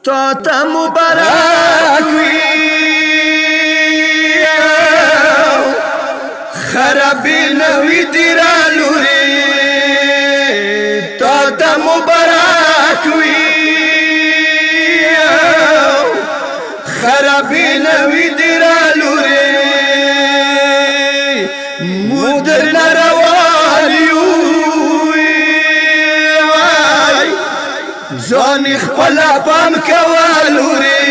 تا مبارک وي خرابې نوي دي رالورې تا مبارک وي خرابې نوي دي رالورې مو درنه روان یو ځان خپله پام کوه لورې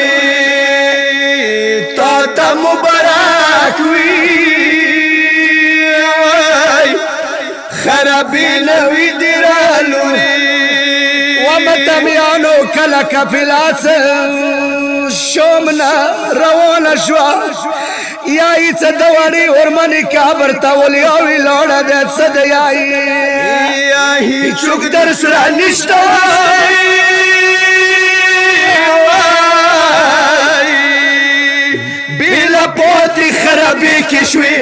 تا مبارک وي خرابې نوي دي رالورې ومتمیانو کله کفیله شومنه روانه شوه یا یې څه د وړې ورمنې کابر ته ولیاوې لاړه دی څه د یایې یا هیڅوک در سره نشته بېله پاتې خرابې کې شوې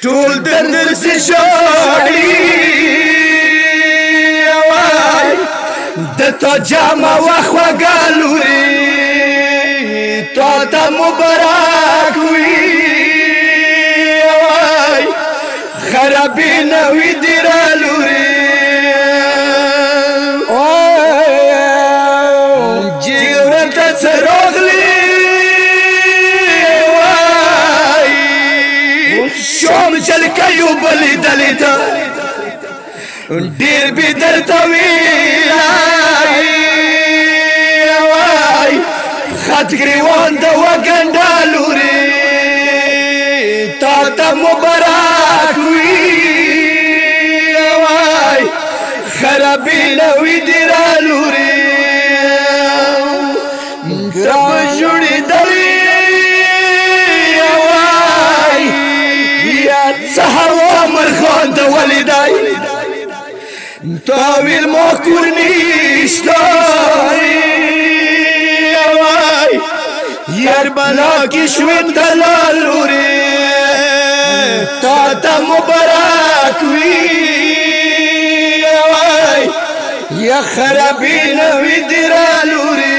ټول درسې ژاړي د تا جامه وه خوږه لورې تا مبارک وي خرابې نوي دي رالورې جیوره ته څه راغلي شوم جلکیو بلیدلې ده ډېر بې درته ویلی خط ګریوان د وګنډه لورې تا مبارک وي خرابې نوي دي رالورې ګران جوړېدلې یا څه هوا مرخان ته ولیدی تاویل ما کور نیشته یار بلا کی شوین دلالورې تا مبارک وي یا خرابې نوي دي رالورې